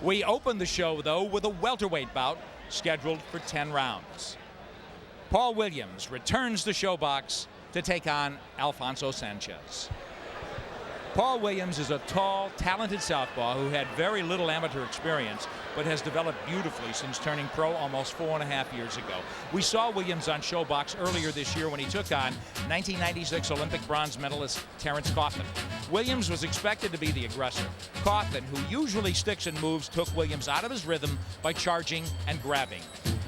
We open the show, though, with a welterweight bout scheduled for 10 rounds. Paul Williams returns to ShoBox to take on Alfonso Sanchez. Paul Williams is a tall, talented southpaw who had very little amateur experience, but has developed beautifully since turning pro almost 4.5 years ago. We saw Williams on ShoBox earlier this year when he took on 1996 Olympic bronze medalist Terence Coughlin. Williams was expected to be the aggressor. Coughlin, who usually sticks and moves, took Williams out of his rhythm by charging and grabbing.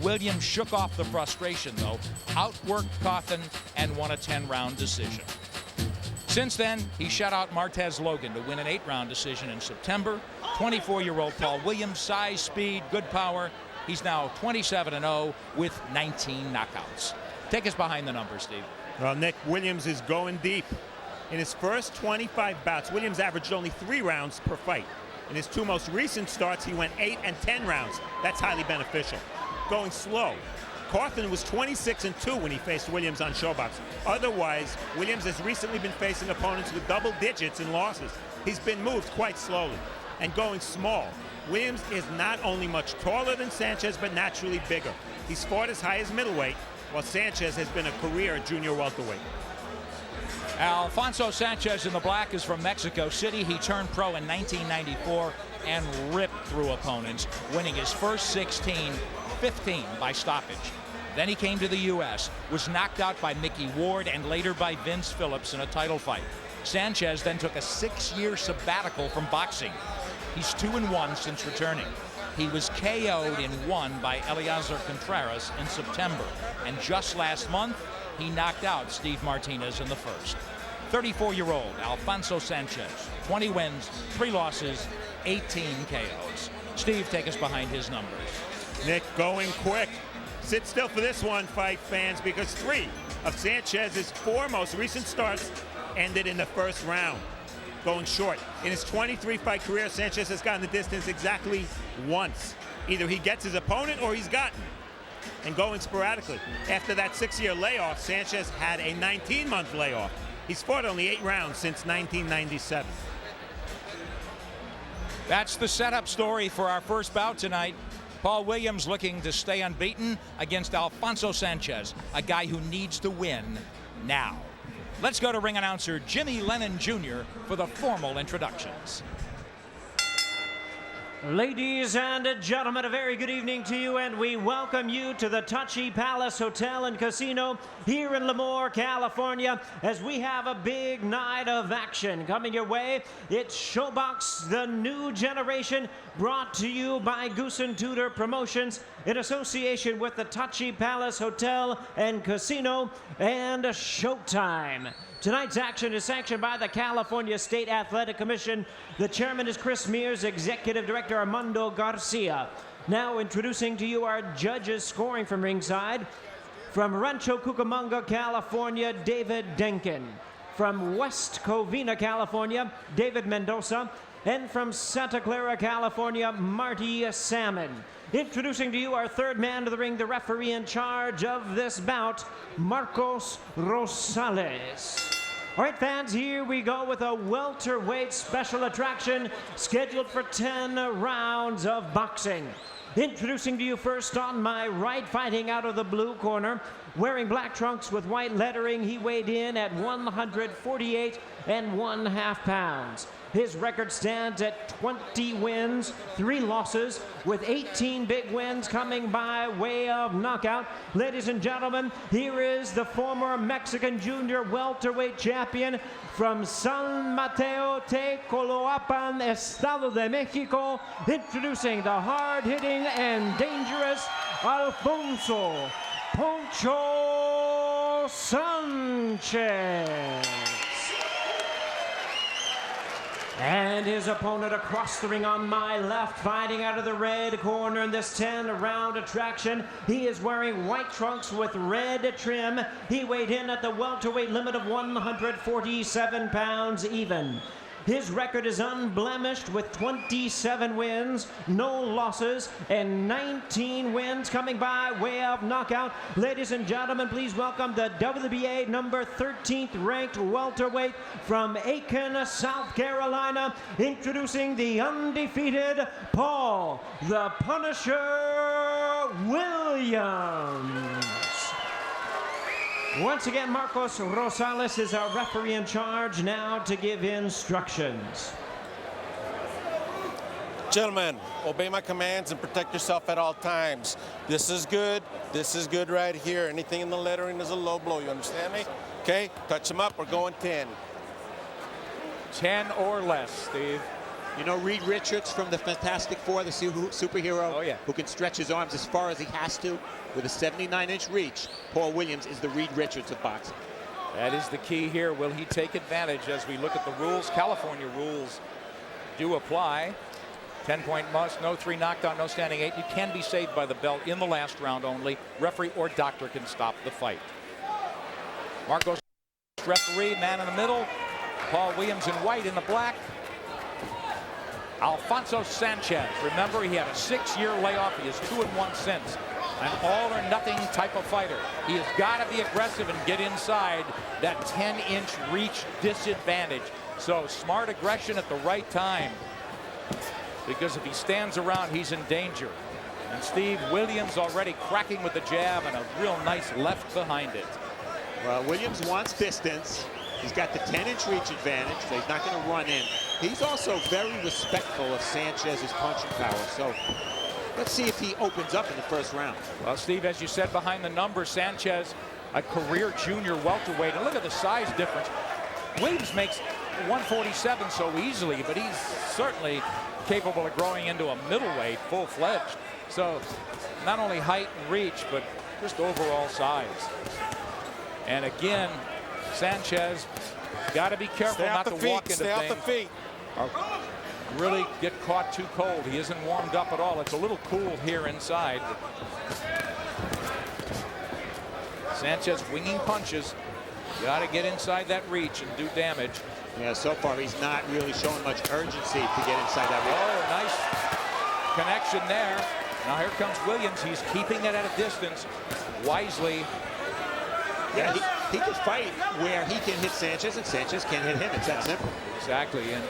Williams shook off the frustration, though, outworked Coughlin, and won a 10-round decision. Since then, he shut out Martez Logan to win an 8-round decision in September. 24-year-old Paul Williams, size, speed, good power. He's now 27-0 with 19 knockouts. Take us behind the numbers, Steve. Well, Nick, Williams is going deep. In his first 25 bouts, Williams averaged only 3 rounds per fight. In his 2 most recent starts, he went 8 and 10 rounds. That's highly beneficial. Going slow. Coughlin was 26-2 when he faced Williams on ShoBox. Otherwise, Williams has recently been facing opponents with double digits in losses. He's been moved quite slowly and going small. Williams is not only much taller than Sanchez, but naturally bigger. He's fought as high as middleweight, while Sanchez has been a career junior welterweight. Alfonso Sanchez in the black is from Mexico City. He turned pro in 1994 and ripped through opponents, winning his first 16, 15 by stoppage. Then he came to the U.S., was knocked out by Mickey Ward and later by Vince Phillips in a title fight. Sanchez then took a 6-year sabbatical from boxing. He's 2-1 since returning. He was KO'd in 1 by Eleazar Contreras in September. And just last month, he knocked out Steve Martinez in the first. 34-year-old Alfonso Sanchez, 20 wins, 3 losses, 18 KOs. Steve, take us behind his numbers. Nick, going quick. Sit still for this one, fight fans, because 3 of Sanchez's 4 most recent starts ended in the first round. Going short. In his 23-fight career, Sanchez has gotten the distance exactly once. Either he gets his opponent or he's gotten. And going sporadically. After that 6-year layoff, Sanchez had a 19-month layoff. He's fought only 8 rounds since 1997. That's the setup story for our first bout tonight. Paul Williams looking to stay unbeaten against Alfonso Sanchez, a guy who needs to win now. Let's go to ring announcer Jimmy Lennon Jr. for the formal introductions. Ladies and gentlemen, a very good evening to you, and we welcome you to the Tachi Palace Hotel and Casino here in Lemoore, California, as we have a big night of action coming your way. It's ShoBox, the new generation, brought to you by Goose and Tudor Promotions in association with the Tachi Palace Hotel and Casino and Showtime. Tonight's action is sanctioned by the California State Athletic Commission. The chairman is Chris Mears, executive director Armando Garcia. Now introducing to you our judges scoring from ringside. From Rancho Cucamonga, California, David Denkin. From West Covina, California, David Mendoza. And from Santa Clara, California, Marty Salmon. Introducing to you our third man to the ring, the referee in charge of this bout, Marcos Rosales. All right, fans, here we go with a welterweight special attraction scheduled for 10 rounds of boxing. Introducing to you first on my right, fighting out of the blue corner, wearing black trunks with white lettering, he weighed in at 148 1/2 pounds. His record stands at 20 wins, 3 losses, with 18 big wins coming by way of knockout. Ladies and gentlemen, here is the former Mexican junior welterweight champion from San Mateo Tecoloapan, Estado de Mexico, introducing the hard-hitting and dangerous Alfonso Poncho Sanchez. And his opponent across the ring on my left, fighting out of the red corner in this 10-round attraction. He is wearing white trunks with red trim. He weighed in at the welterweight limit of 147 pounds even. His record is unblemished with 27 wins, no losses, and 19 wins coming by way of knockout. Ladies and gentlemen, please welcome the WBA number 13th ranked welterweight from Aiken, South Carolina, introducing the undefeated Paul the Punisher Williams. Once again, Marcos Rosales is our referee in charge now to give instructions. Gentlemen, obey my commands and protect yourself at all times. This is good right here. Anything in the lettering is a low blow, you understand me? Okay, touch him up, we're going 10. 10 or less, Steve. You know Reed Richards from the Fantastic Four, the superhero, oh, yeah, who can stretch his arms as far as he has to with a 79-inch reach? Paul Williams is the Reed Richards of boxing. That is the key here. Will he take advantage as we look at the rules? California rules do apply. 10-point must, no 3 knockdown, no standing 8. You can be saved by the belt in the last round only. Referee or doctor can stop the fight. Marcos, referee, man in the middle. Paul Williams in white, in the black. Alfonso Sanchez, remember he had a 6-year layoff. He is 2-1 since. An all-or-nothing type of fighter. He has got to be aggressive and get inside that 10-inch reach disadvantage. So smart aggression at the right time, because if he stands around, he's in danger. And Steve, Williams already cracking with the jab and a real nice left behind it. Well, Williams wants distance. He's got the 10-inch reach advantage, so he's not going to run in. He's also very respectful of Sanchez's punching power, so let's see if he opens up in the first round. Well, Steve, as you said behind the numbers, Sanchez, a career junior welterweight, and look at the size difference. Williams makes 147 so easily, but he's certainly capable of growing into a middleweight full-fledged. So not only height and reach, but just overall size. And again, Sanchez got to be careful not to walk into Stay off the things. feet. Or really get caught too cold. He isn't warmed up at all. It's a little cool here inside. Sanchez winging punches. Got to get inside that reach and do damage. Yeah, so far he's not really showing much urgency to get inside that reach. Oh, nice connection there. Now here comes Williams. He's keeping it at a distance wisely. Yeah, he can fight where he can hit Sanchez and Sanchez can't hit him. It's that simple. Exactly, and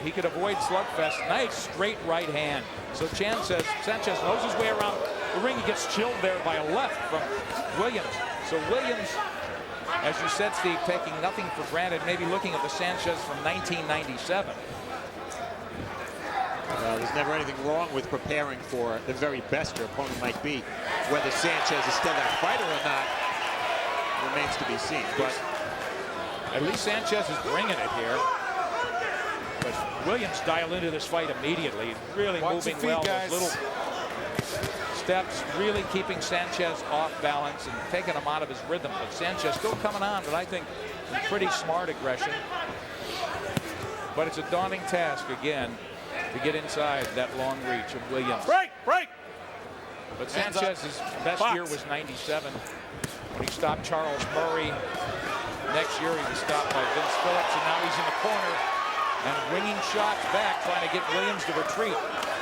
he could avoid slugfest. Nice straight right hand. So Sanchez knows his way around the ring. He gets chilled there by a left from Williams. So Williams, as you said, Steve, taking nothing for granted, maybe looking at the Sanchez from 1997. Well, there's never anything wrong with preparing for the very best your opponent might be. Whether Sanchez is still that fighter or not remains to be seen. But at least Sanchez is bringing it here. But Williams dialed into this fight immediately, really moving well. Those little steps, really keeping Sanchez off balance and taking him out of his rhythm. But Sanchez still coming on, but I think pretty smart aggression. But it's a daunting task again to get inside that long reach of Williams. Break! But Sanchez's best year was 97 when he stopped Charles Murray. Next year he was stopped by Vince Phillips, and now he's in the corner and winging shots back, trying to get Williams to retreat.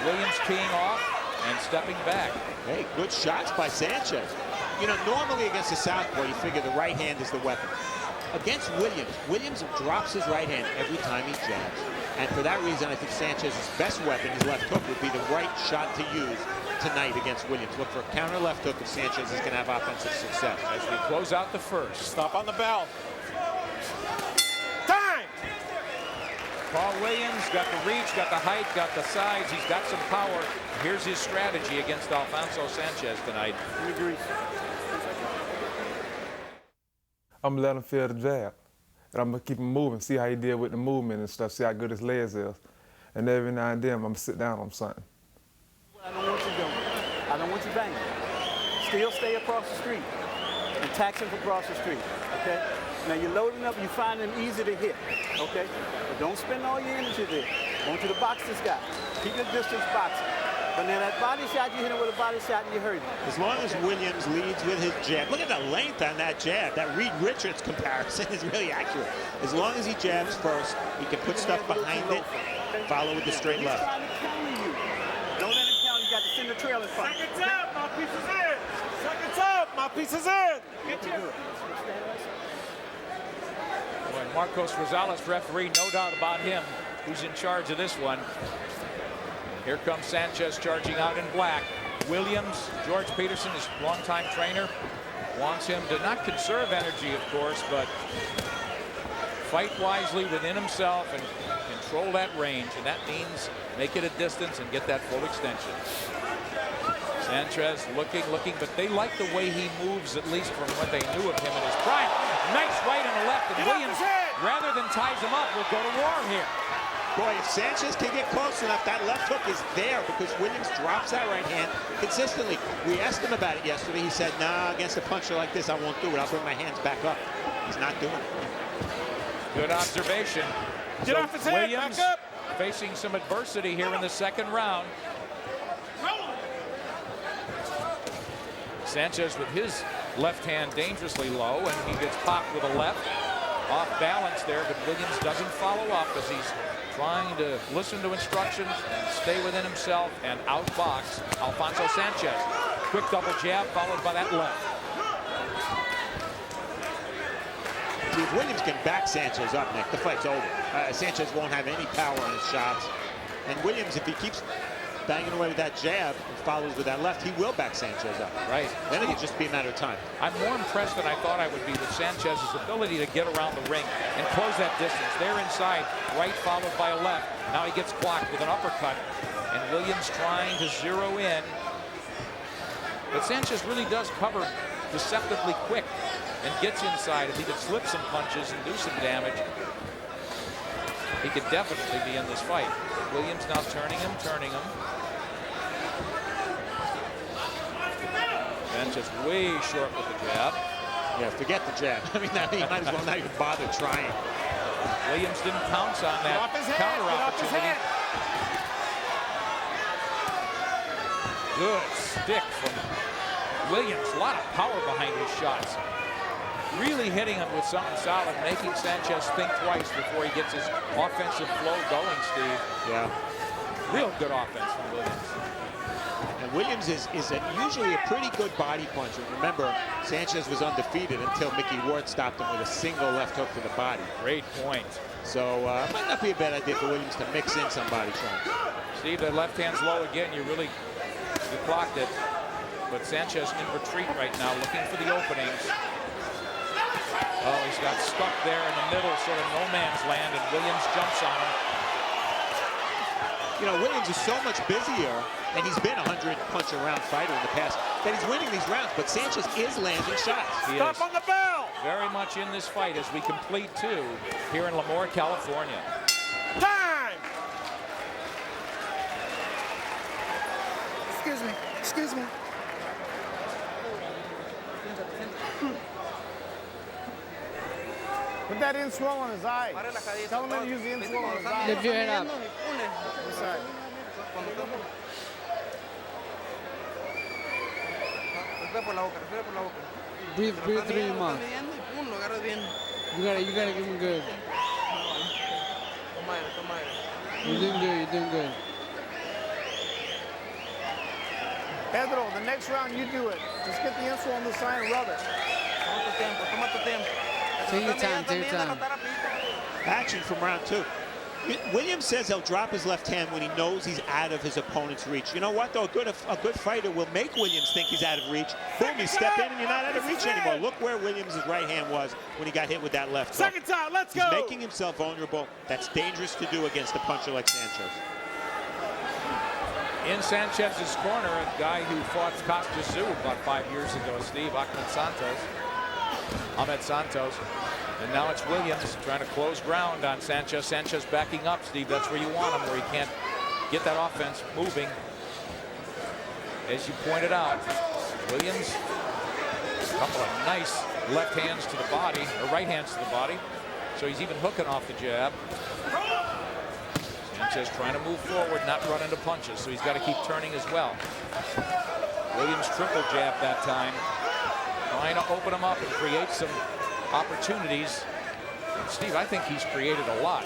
Williams teeing off and stepping back. hey, good shots by Sanchez. You know, normally against the southpaw, you figure the right hand is the weapon. Against Williams, Williams drops his right hand every time he jabs. And for that reason, I think Sanchez's best weapon, his left hook, would be the right shot to use tonight against Williams. Look for a counter left hook if Sanchez is going to have offensive success. As we close out the first. Stop on the bell. Time! Paul Williams got the reach, got the height, got the size. He's got some power. Here's his strategy against Alfonso Sanchez tonight. We agree. I'm gonna let him feel the jab. And I'm gonna keep him moving, see how he did with the movement and stuff, see how good his legs is. And every now and then I'm gonna sit down on something. I don't want you doing. I don't want you banging. Still stay across the street and tax him across the street, okay? Now you're loading up, you find him easy to hit, okay? But don't spend all your energy there. I want you to box this guy. Keep your distance boxing. But now that body shot, you hit him with a body shot and you hurt him. As long as Williams leads with his jab. Look at the length on that jab. That Reed Richards comparison is really accurate. As long as he jabs first, he can put stuff behind it, follow with the straight left. He's trying to counter you. Don't let him counter. You got to send the trail in front. Seconds out, my piece is in. Seconds out, my piece is in. Get you. When Marcos Rosales, referee, no doubt about him, who's in charge of this one. Here comes Sanchez charging out in black. Williams, George Peterson, his longtime trainer, wants him to not conserve energy, of course, but fight wisely within himself and control that range, and that means make it a distance and get that full extension. Sanchez looking, but they like the way he moves, at least from what they knew of him in his prime. Nice right and a left, and Williams, rather than ties him up, will go to war here. Boy, if Sanchez can get close enough, that left hook is there because Williams drops that right hand consistently. We asked him about it yesterday. He said, nah, against a puncher like this, I won't do it. I'll bring my hands back up. He's not doing it. Good observation. Get off his head, Williams back up. facing some adversity here in the second round. Sanchez with his left hand dangerously low, and he gets popped with a left. Off balance there, but Williams doesn't follow up as he's trying to listen to instructions and stay within himself and outbox Alfonso Sanchez. Quick double jab followed by that left. See, if Williams can back Sanchez up, Nick, the fight's over. Sanchez won't have any power on his shots. And Williams, if he keeps banging away with that jab and follows with that left, he will back Sanchez up. Right. Then it'll just be a matter of time. I'm more impressed than I thought I would be with Sanchez's ability to get around the ring and close that distance. They're inside, right followed by a left. Now he gets clocked with an uppercut, and Williams trying to zero in. But Sanchez really does cover deceptively quick and gets inside. If he could slip some punches and do some damage, he could definitely be in this fight. Williams now turning him. Sanchez way short with the jab. Yeah, forget the jab. I mean, he might as well not even bother trying. Williams didn't pounce on that counter opportunity. Good stick from Williams. A lot of power behind his shots. Really hitting him with something solid, making Sanchez think twice before he gets his offensive flow going, Steve. Yeah. Real good offense from Williams. And Williams is usually a pretty good body puncher. Remember, Sanchez was undefeated until Mickey Ward stopped him with a single left hook to the body. Great point. So it might not be a bad idea for Williams to mix in some body shots. Steve, the left hand's low again. You clocked it. But Sanchez in retreat right now, looking for the openings. Oh, he's got stuck there in the middle, sort of no man's land, and Williams jumps on him. You know, Williams is so much busier, and he's been a 100-punch-a-round fighter in the past, that he's winning these rounds, but Sanchez is landing shots. Stop on the bell! Very much in this fight as we complete two here in Lemoore, California. Time! Excuse me. Put that inswell on his eye. Tell him to use the inswell on his eye. Lift your head up. This side. Breathe through your mouth. You gotta give him good. You're doing good. Pedro, the next round you do it. Just get the inswell on the side and rub it. Take your time. Action from round two. Williams says he'll drop his left hand when he knows he's out of his opponent's reach. You know what, though? A good fighter will make Williams think he's out of reach. Boom, you step in and you're not out of reach anymore. Look where Williams' right hand was when he got hit with that left hook. Second time, let's go! He's making himself vulnerable. That's dangerous to do against a puncher like Sanchez. In Sanchez's corner, a guy who fought Costa Tzu about 5 years ago, Steve, Ahmed Santos. And now it's Williams trying to close ground on Sanchez. Sanchez backing up, Steve. That's where you want him, where he can't get that offense moving. As you pointed out, Williams, a couple of nice left hands to the body, or right hands to the body. So he's even hooking off the jab. Sanchez trying to move forward, not run into punches, so he's got to keep turning as well. Williams triple jab that time, trying to open him up and create some opportunities. Steve, I think he's created a lot.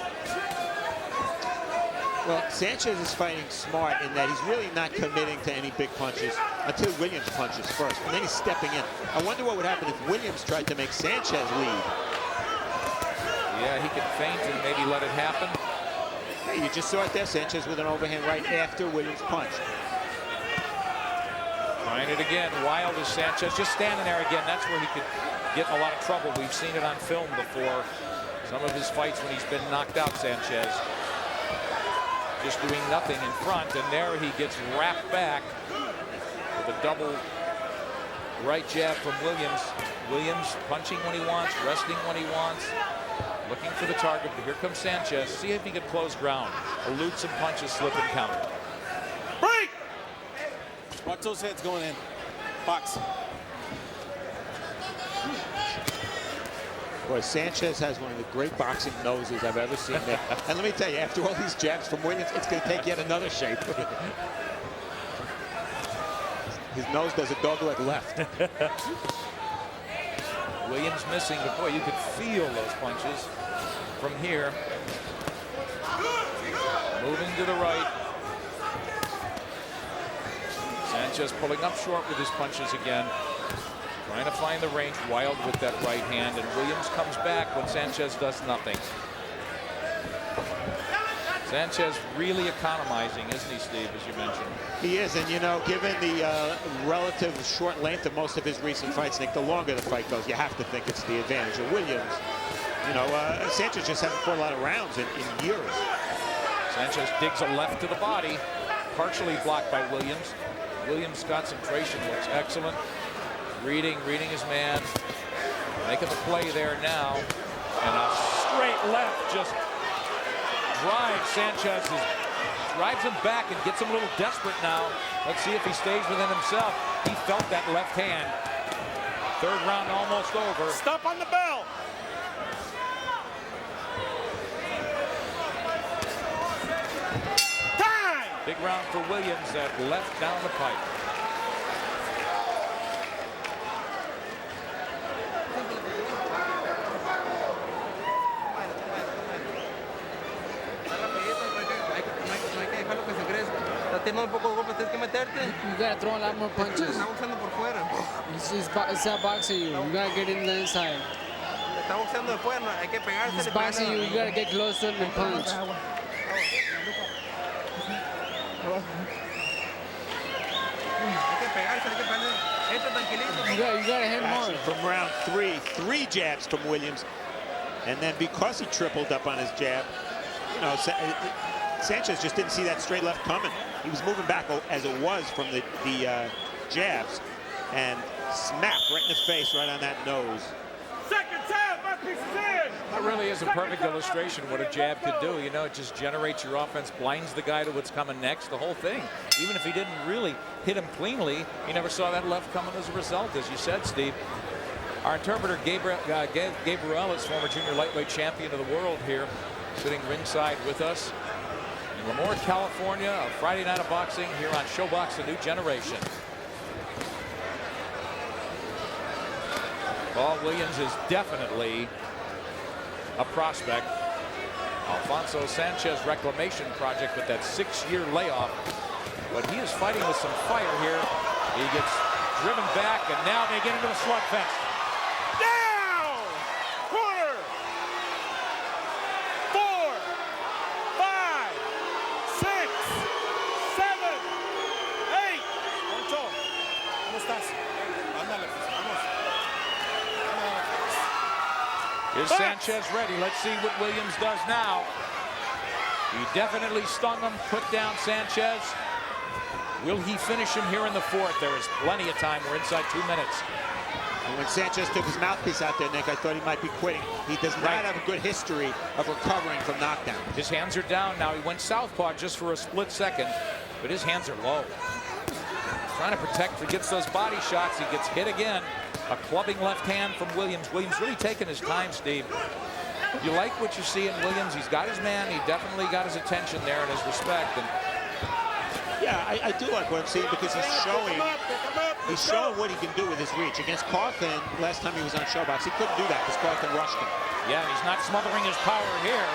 Well, Sanchez is fighting smart in that he's really not committing to any big punches until Williams punches first, and then he's stepping in. I wonder what would happen if Williams tried to make Sanchez lead. Yeah, he could feint and maybe let it happen. Hey, you just saw it there, Sanchez with an overhand right after Williams' punch. Trying it again. Wild is Sanchez, just standing there again. That's where he could get in a lot of trouble. We've seen it on film before. Some of his fights when he's been knocked out, Sanchez. Just doing nothing in front, and there he gets wrapped back with a double right jab from Williams. Williams punching when he wants, resting when he wants, looking for the target, but here comes Sanchez. See if he can close ground, elude some punches, slip and counter. Break! Watch those heads going in. Box. Boy, Sanchez has one of the great boxing noses I've ever seen there. And let me tell you, after all these jabs from Williams, it's going to take yet another shape. His nose does a dog-leg left. Williams missing, but boy, you could feel those punches from here. Moving to the right. Sanchez pulling up short with his punches again. Trying to find the range. Wild with that right hand, and Williams comes back when Sanchez does nothing. Sanchez really economizing, isn't he, Steve, as you mentioned? He is, and you know, given the relative short length of most of his recent fights, Nick, the longer the fight goes, you have to think it's the advantage of Williams. You know, Sanchez just hasn't fought a lot of rounds in years. Sanchez digs a left to the body, partially blocked by Williams. Williams' concentration looks excellent. Reading his man, making the play there now, and a straight left just drives him back and gets him a little desperate now. Let's see if he stays within himself. He felt that left hand. Third round almost over. Stop on the bell. Time! Big round for Williams, that left down the pipe. Un poco de golpe, tienes que meterte. You gotta throw a lot more punches. Está boxeando por fuera. It's not boxing you. You gotta get in the inside. Está boxeando de fuera, hay que pegarse. It's boxing you. You gotta get close to him and punch. You gotta hit more. From round three jabs from Williams, and then because he tripled up on his jab, you know, Sanchez just didn't see that straight left coming. He was moving back as it was from the jabs, and smack right in the face, right on that nose. Second time, my piece is in. That really is a perfect illustration of what a jab could do. You know, it just generates your offense, blinds the guy to what's coming next, the whole thing. Even if he didn't really hit him cleanly, he never saw that left coming as a result, as you said, Steve. Our interpreter, Gabriel is former junior lightweight champion of the world here, sitting ringside with us in Lemoore, California, a Friday night of boxing here on ShowBox, a new generation. Paul Williams is definitely a prospect. Alfonso Sanchez reclamation project with that 6-year layoff, but he is fighting with some fire here. He gets driven back, and now they get into the slugfest. Down! Corner! 4, 5, 6, 7, 8. ¿Cómo estás? Ándale, vamos. Is Sanchez ready? Let's see what Williams does now. He definitely stung him, put down Sanchez. Will he finish him here in the fourth? There is plenty of time. We're inside 2 minutes. And when Sanchez took his mouthpiece out there, Nick, I thought he might be quitting. He does not have a good history of recovering from knockdown. His hands are down now. He went southpaw just for a split second, but his hands are low. Trying to protect, he gets those body shots. He gets hit again. A clubbing left hand from Williams. Williams really taking his time, Steve. You like what you see in Williams. He's got his man. He definitely got his attention there and his respect. And yeah, I do like what I'm seeing because he's showing what he can do with his reach. Against Carthen, last time he was on Showbox, he couldn't do that because Carthen rushed him. Yeah, he's not smothering his power here.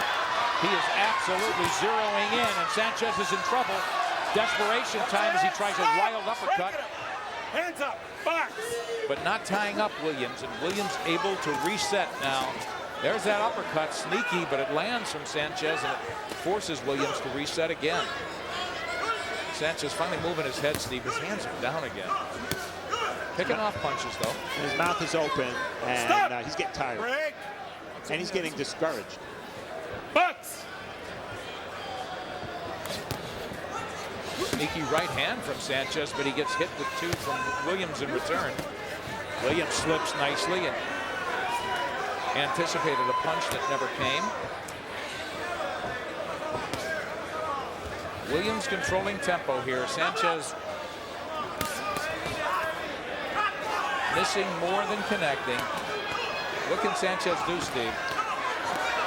He is absolutely zeroing in, and Sanchez is in trouble. Desperation time as he tries a wild uppercut. Hands up, box. But not tying up Williams, and Williams able to reset now. There's that uppercut, sneaky, but it lands from Sanchez, and it forces Williams to reset again. Sanchez finally moving his head, Steve. His hands are down again. Picking off punches, though. And his mouth is open, and he's getting tired. Break. And he's getting discouraged. Box. Sneaky right hand from Sanchez, but he gets hit with 2 from Williams in return. Williams slips nicely and anticipated a punch that never came. Williams controlling tempo here. Sanchez missing more than connecting. What can Sanchez do, Steve?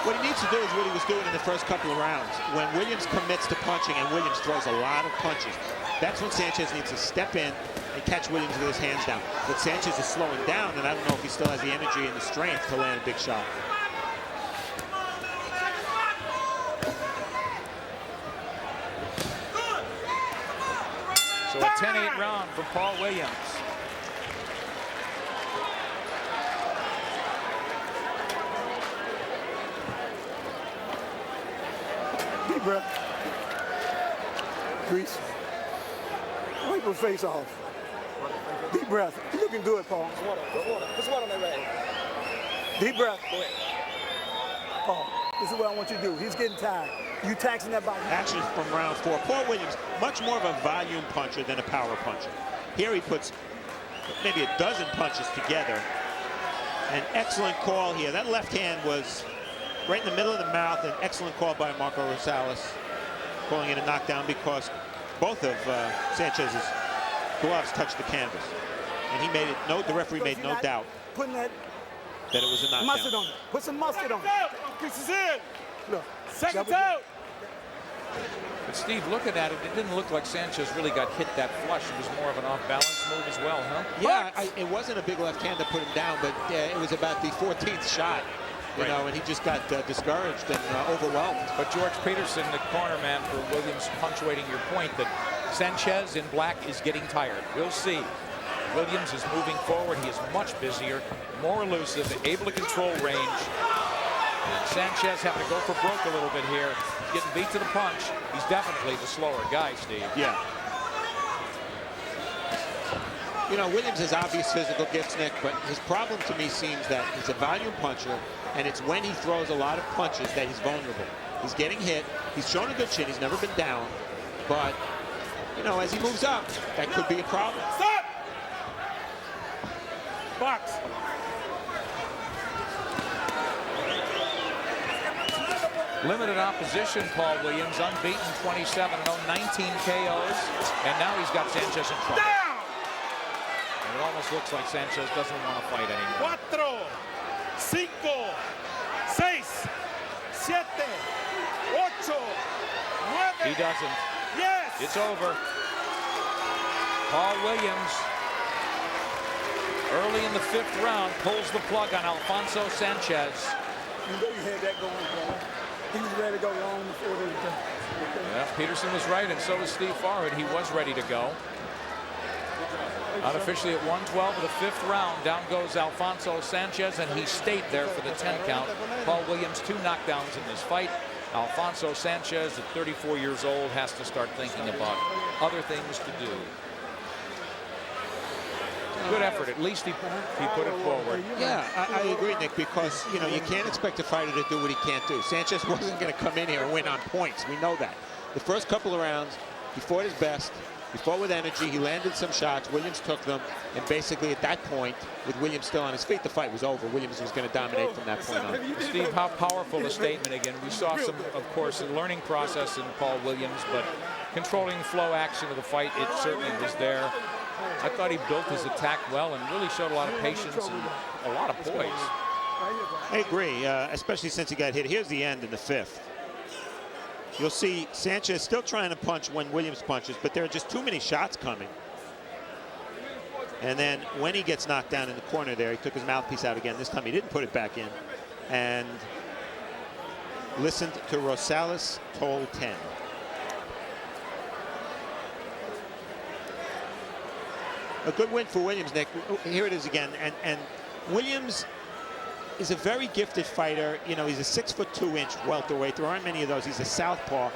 What he needs to do is what he was doing in the first couple of rounds. When Williams commits to punching, and Williams throws a lot of punches, that's when Sanchez needs to step in and catch Williams with his hands down. But Sanchez is slowing down, and I don't know if he still has the energy and the strength to land a big shot. So a 10-8 round for Paul Williams. Deep breath. Grease. Wipe your face off. Deep breath. You're looking good, Paul. Put some water on that rag. Deep breath. Paul, this is what I want you to do. He's getting tired. You taxing that body. Action from round 4. Paul Williams, much more of a volume puncher than a power puncher. Here he puts maybe a dozen punches together. An excellent call here. That left hand was right in the middle of the mouth. An excellent call by Marco Rosales, calling it a knockdown because both of Sanchez's gloves touched the canvas. And he made it, the referee made no doubt Putting that that it was a knockdown. mustard on it. Put some mustard on it. Pieces in. Look. Seconds out. But Steve, looking at it, it didn't look like Sanchez really got hit that flush. It was more of an off-balance move as well, huh? Yeah, it wasn't a big left hand that put him down, but it was about the 14th shot, you know, and he just got discouraged and overwhelmed. But George Peterson, the corner man for Williams, punctuating your point that Sanchez in black is getting tired. We'll see. Williams is moving forward. He is much busier, more elusive, able to control range. Sanchez having to go for broke a little bit here. Getting beat to the punch. He's definitely the slower guy, Steve. Yeah. You know, Williams has obvious physical gifts, Nick, but his problem to me seems that he's a volume puncher, and it's when he throws a lot of punches that he's vulnerable. He's getting hit. He's shown a good chin. He's never been down. But, you know, as he moves up, that could be a problem. Stop! Box. Limited opposition, Paul Williams, unbeaten 27-0, 19 KOs, and now he's got Sanchez in trouble. Down! And it almost looks like Sanchez doesn't want to fight anymore. 4, 5, 6, 7, 8, 9. He doesn't. Yes! It's over. Paul Williams, early in the 5th round, pulls the plug on Alfonso Sanchez. You know you had that going, brother. He was ready to go long before they were done. Yeah, Peterson was right, and so was Steve Farhood. He was ready to go. Unofficially at 112 of the 5th round, down goes Alfonso Sanchez, and he stayed there for the 10 count. Paul Williams, 2 knockdowns in this fight. Alfonso Sanchez, at 34 years old, has to start thinking about other things to do. Good effort. At least he put it forward. Yeah, I agree, Nick, because, you know, you can't expect a fighter to do what he can't do. Sanchez wasn't going to come in here and win on points. We know that. The first couple of rounds, he fought his best. He fought with energy. He landed some shots. Williams took them. And basically at that point, with Williams still on his feet, the fight was over. Williams was going to dominate from that point on. Steve, how powerful a statement again. We saw some, of course, a learning process in Paul Williams, but controlling flow action of the fight, it certainly was there. I thought he built his attack well and really showed a lot of patience and a lot of poise. I agree, especially since he got hit. Here's the end in the 5th. You'll see Sanchez still trying to punch when Williams punches, but there are just too many shots coming. And then when he gets knocked down in the corner there, he took his mouthpiece out again. This time he didn't put it back in. And listened to Rosales toll 10. A good win for Williams, Nick. Here it is again. And Williams is a very gifted fighter. You know, he's a 6'2" welterweight. There aren't many of those. He's a southpaw.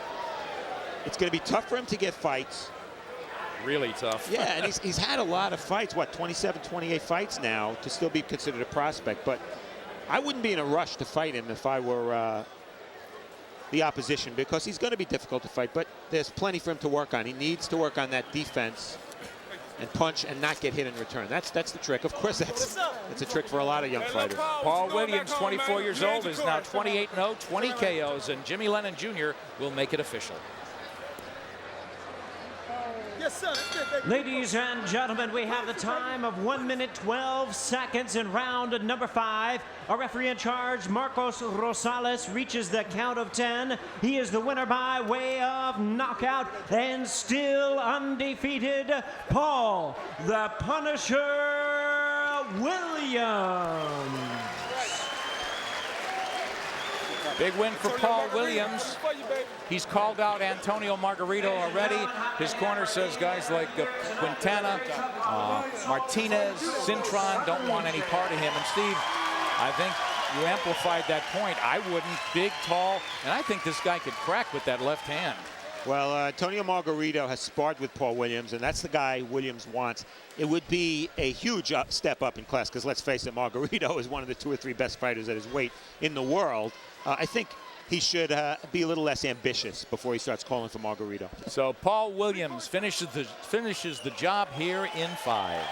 It's going to be tough for him to get fights. Really tough. Yeah, and he's had a lot of fights. What, 27, 28 fights now to still be considered a prospect. But I wouldn't be in a rush to fight him if I were the opposition, because he's going to be difficult to fight. But there's plenty for him to work on. He needs to work on that defense and punch and not get hit in return. That's the trick. Of course, that's a trick for a lot of young fighters. Paul Williams, 24 years old, is now 28-0, 20 KOs, and Jimmy Lennon Jr. will make it official. Yes, sir. Ladies and gentlemen, we have the time of 1 minute 12 seconds in round number 5. Our referee in charge, Marcos Rosales, reaches the count of 10. He is the winner by way of knockout and still undefeated, Paul the Punisher Williams. Big win for Paul Williams. He's called out Antonio Margarito already. His corner says guys like Quintana, Martinez, Cintron don't want any part of him. And Steve, I think you amplified that point. I wouldn't. Big, tall, and I think this guy could crack with that left hand. Well, Antonio Margarito has sparred with Paul Williams, and that's the guy Williams wants. It would be a huge step up in class, because let's face it, Margarito is one of the 2 or 3 best fighters at his weight in the world. I think he should be a little less ambitious before he starts calling for Margarito. So Paul Williams finishes the job here in 5.